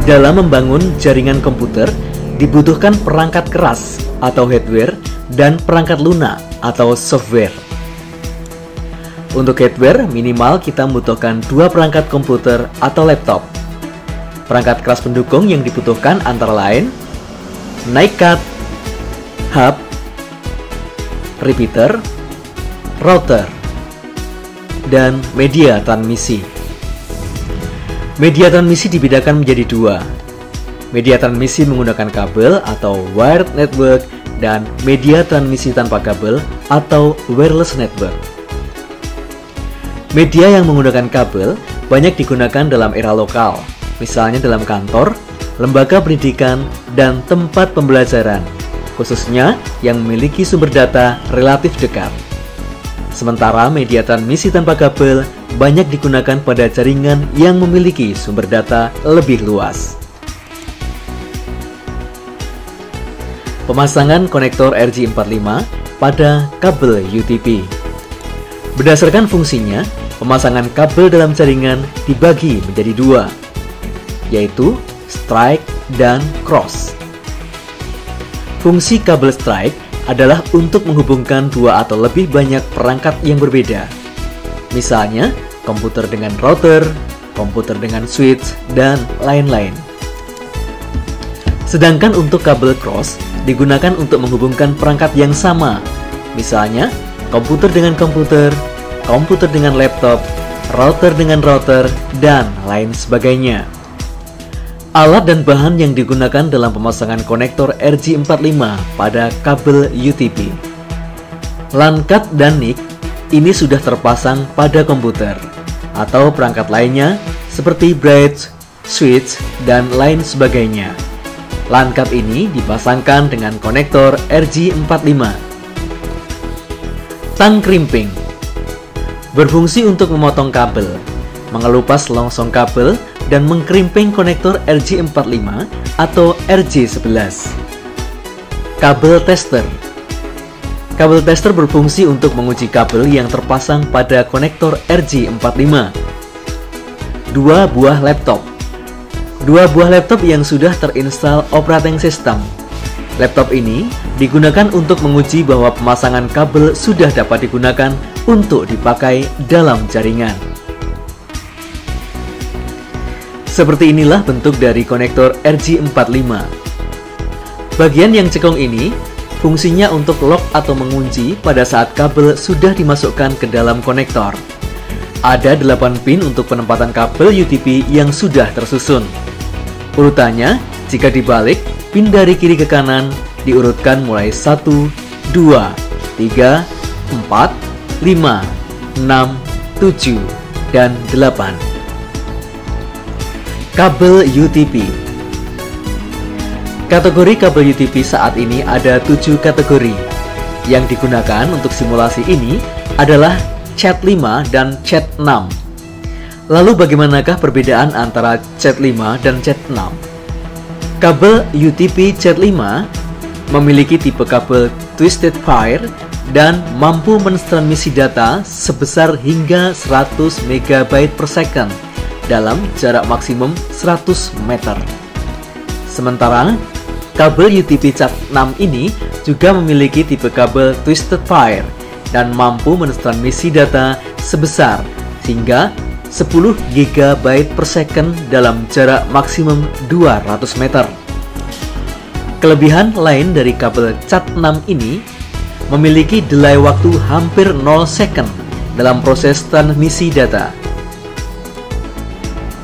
Dalam membangun jaringan komputer, dibutuhkan perangkat keras atau hardware dan perangkat lunak atau software. Untuk hardware, minimal kita membutuhkan 2 perangkat komputer atau laptop. Perangkat keras pendukung yang dibutuhkan antara lain NIC card, hub, repeater, router, dan media transmisi. Media transmisi dibedakan menjadi 2. Media transmisi menggunakan kabel atau wired network dan media transmisi tanpa kabel atau wireless network. Media yang menggunakan kabel banyak digunakan dalam era lokal, misalnya dalam kantor, lembaga pendidikan, dan tempat pembelajaran, khususnya yang memiliki sumber data relatif dekat. Sementara media transmisi tanpa kabel banyak digunakan pada jaringan yang memiliki sumber data lebih luas. Pemasangan konektor RJ45 pada kabel UTP. Berdasarkan fungsinya, pemasangan kabel dalam jaringan dibagi menjadi 2, yaitu strike dan cross. Fungsi kabel strike adalah untuk menghubungkan 2 atau lebih banyak perangkat yang berbeda. Misalnya, komputer dengan router, komputer dengan switch, dan lain-lain. Sedangkan untuk kabel cross digunakan untuk menghubungkan perangkat yang sama. Misalnya, komputer dengan komputer, komputer dengan laptop, router dengan router, dan lain sebagainya. Alat dan bahan yang digunakan dalam pemasangan konektor RJ45 pada kabel UTP. LAN card dan NIC ini sudah terpasang pada komputer atau perangkat lainnya seperti bridge, switch, dan lain sebagainya. LAN card ini dipasangkan dengan konektor RJ45. Tang crimping berfungsi untuk memotong kabel, mengelupas longsong kabel, dan mengkrimping konektor RJ45 atau RJ11. Kabel tester. Kabel tester berfungsi untuk menguji kabel yang terpasang pada konektor RJ45. 2 buah laptop. 2 buah laptop yang sudah terinstal operating system. Laptop ini digunakan untuk menguji bahwa pemasangan kabel sudah dapat digunakan untuk dipakai dalam jaringan. Seperti inilah bentuk dari konektor RJ45. Bagian yang cekung ini fungsinya untuk lock atau mengunci pada saat kabel sudah dimasukkan ke dalam konektor. Ada 8 pin untuk penempatan kabel UTP yang sudah tersusun. Urutannya, jika dibalik, pin dari kiri ke kanan diurutkan mulai 1, 2, 3, 4, 5, 6, 7, dan 8. Kabel UTP. Kategori kabel UTP saat ini ada 7 kategori. Yang digunakan untuk simulasi ini adalah CAT5 dan CAT6. Lalu bagaimanakah perbedaan antara CAT5 dan CAT6? Kabel UTP CAT5 memiliki tipe kabel twisted pair dan mampu mentransmisi data sebesar hingga 100 MB per second dalam jarak maksimum 100 meter. Sementara, kabel UTP CAT6 ini juga memiliki tipe kabel twisted pair dan mampu mentransmisi data sebesar hingga 10 GB per second dalam jarak maksimum 200 meter. Kelebihan lain dari kabel CAT6 ini memiliki delay waktu hampir 0 second dalam proses transmisi data.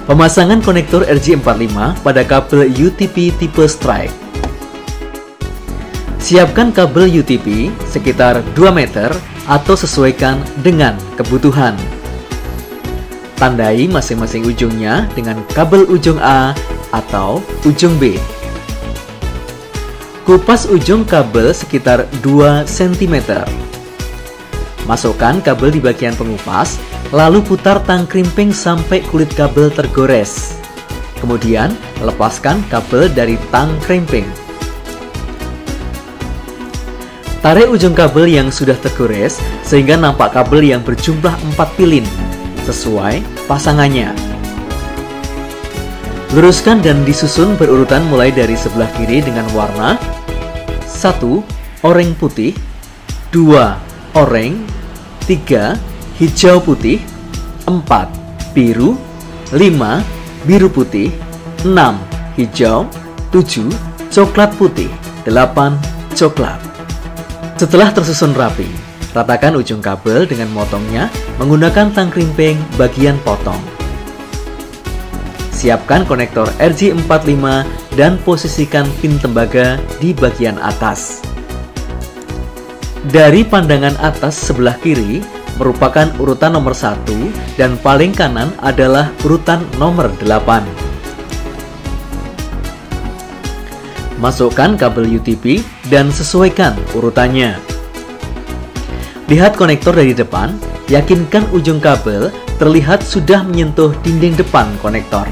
Pemasangan konektor RJ45 pada kabel UTP tipe strike. Siapkan kabel UTP sekitar 2 meter atau sesuaikan dengan kebutuhan. Tandai masing-masing ujungnya dengan kabel ujung A atau ujung B. Kupas ujung kabel sekitar 2 cm. Masukkan kabel di bagian pengupas, lalu putar tang crimping sampai kulit kabel tergores. Kemudian, lepaskan kabel dari tang crimping. Tarik ujung kabel yang sudah tergores sehingga nampak kabel yang berjumlah 4 pilin sesuai pasangannya. Luruskan dan disusun berurutan mulai dari sebelah kiri dengan warna 1. Oranye putih, 2. Oranye, 3. Hijau putih, 4. Biru, 5. Biru putih, 6. Hijau, 7. Coklat putih, 8. Coklat. Setelah tersusun rapi, ratakan ujung kabel dengan motongnya menggunakan tang krimping bagian potong. Siapkan konektor RJ45 dan posisikan pin tembaga di bagian atas. Dari pandangan atas sebelah kiri merupakan urutan nomor 1 dan paling kanan adalah urutan nomor 8. Masukkan kabel UTP dan sesuaikan urutannya. Lihat konektor dari depan, yakinkan ujung kabel terlihat sudah menyentuh dinding depan konektor.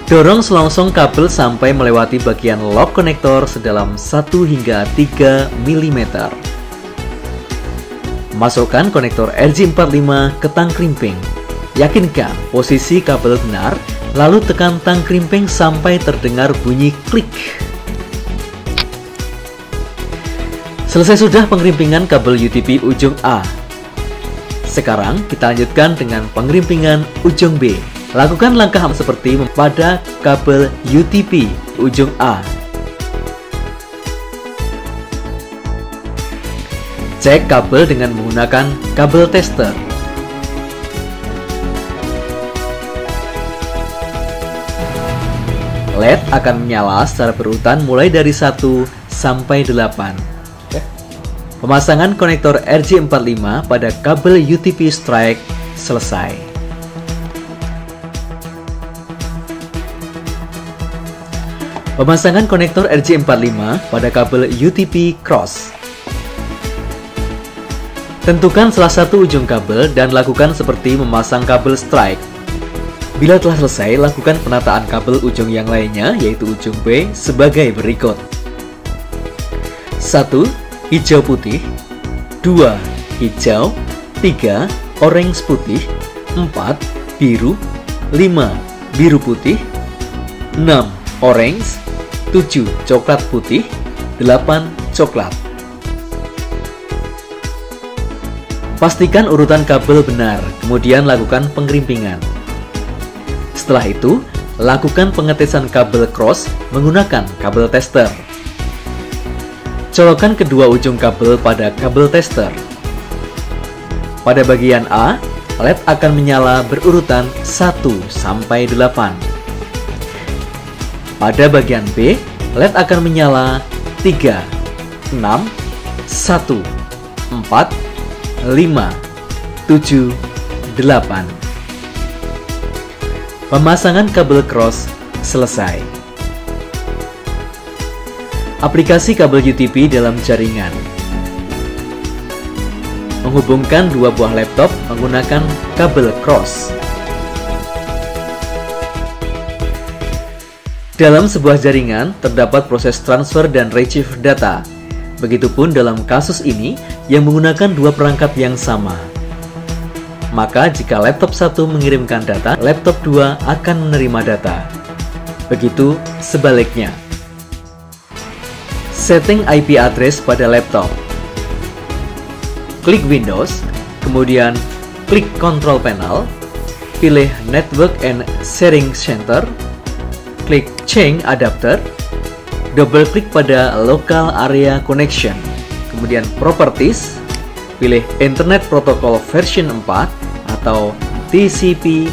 Dorong selongsong kabel sampai melewati bagian lock konektor sedalam 1 hingga 3 mm. Masukkan konektor RJ45 ke tang krimping. Yakinkan posisi kabel benar, lalu tekan tang krimping sampai terdengar bunyi klik. Selesai sudah pengerimpingan kabel UTP ujung A. Sekarang kita lanjutkan dengan pengerimpingan ujung B. Lakukan langkah seperti pada kabel UTP ujung A. Cek kabel dengan menggunakan kabel tester. LED akan menyala secara berurutan mulai dari 1 sampai 8. Pemasangan konektor RJ45 pada kabel UTP strike selesai. Pemasangan konektor RJ45 pada kabel UTP cross. Tentukan salah satu ujung kabel dan lakukan seperti memasang kabel strike. Bila telah selesai, lakukan penataan kabel ujung yang lainnya, yaitu ujung B sebagai berikut. 1. Hijau putih, 2. Hijau, 3. Orange putih, 4. Biru, 5. Biru putih, 6. Orange, 7. Coklat putih, 8. Coklat. Pastikan urutan kabel benar, kemudian lakukan pengerimpingan. Setelah itu, lakukan pengetesan kabel cross menggunakan kabel tester. Colokkan kedua ujung kabel pada kabel tester. Pada bagian A, LED akan menyala berurutan 1 sampai 8. Pada bagian B, LED akan menyala 3, 6, 1, 4, 5, 7, 8. Pemasangan kabel cross selesai. Aplikasi kabel UTP dalam jaringan. Menghubungkan dua buah laptop menggunakan kabel cross. Dalam sebuah jaringan terdapat proses transfer dan retrieve data. Begitupun dalam kasus ini yang menggunakan dua perangkat yang sama. Maka jika laptop 1 mengirimkan data, laptop 2 akan menerima data. Begitu sebaliknya. Setting IP address pada laptop. Klik Windows, kemudian klik Control Panel, pilih Network and Sharing Center, klik Change Adapter, double klik pada Local Area Connection, kemudian Properties, pilih Internet Protocol version 4 atau TCP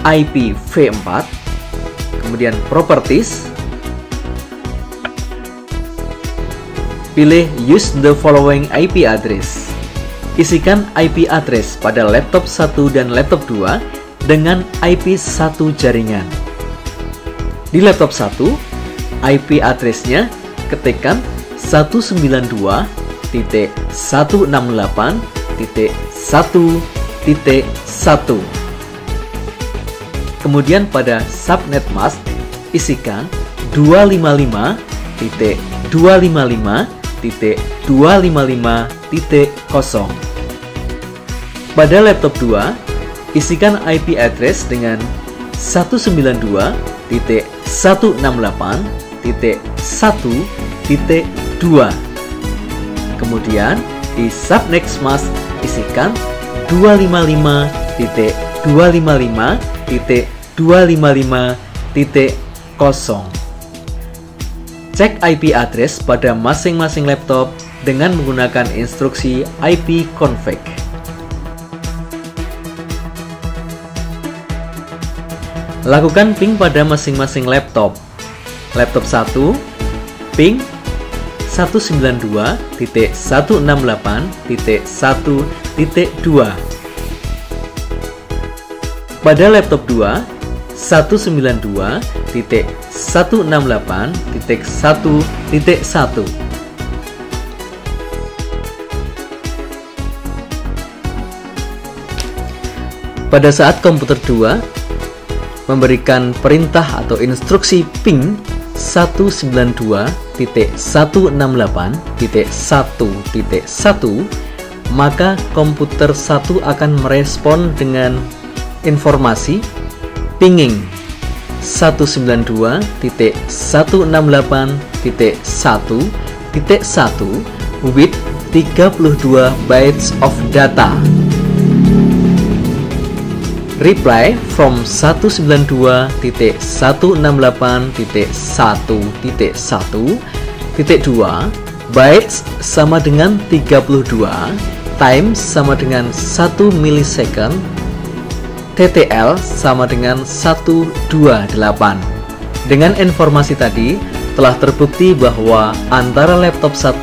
IPv4, kemudian Properties, pilih Use the following IP address. Isikan IP address pada laptop 1 dan laptop 2 dengan IP 1 jaringan. Di laptop 1, IP address-nya ketikkan 192.168.1.1. Kemudian pada subnet mask isikan 255.255.255.0. Pada laptop 2, isikan IP address dengan 192.168.1.2. Kemudian di subnext mask isikan 255.255.255.0. Cek IP address pada masing-masing laptop dengan menggunakan instruksi ipconfig. Lakukan ping pada masing-masing laptop. Laptop 1, ping 192.168.1.2. Pada laptop 2, 192.168.1.1. Pada saat komputer 2 memberikan perintah atau instruksi ping 192.168.1.1, maka komputer 1 akan merespon dengan informasi pinging 192.168.1.1 with 32 bytes of data. Reply from 192.168.1.1.2 bytes sama dengan 32 times sama dengan 1 milisecond, TTL sama dengan 128. Dengan informasi tadi telah terbukti bahwa antara laptop 1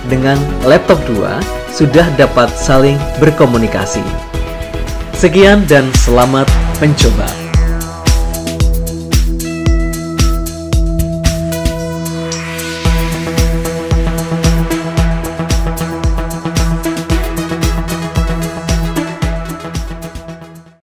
dengan laptop 2 sudah dapat saling berkomunikasi. Sekian dan selamat mencoba.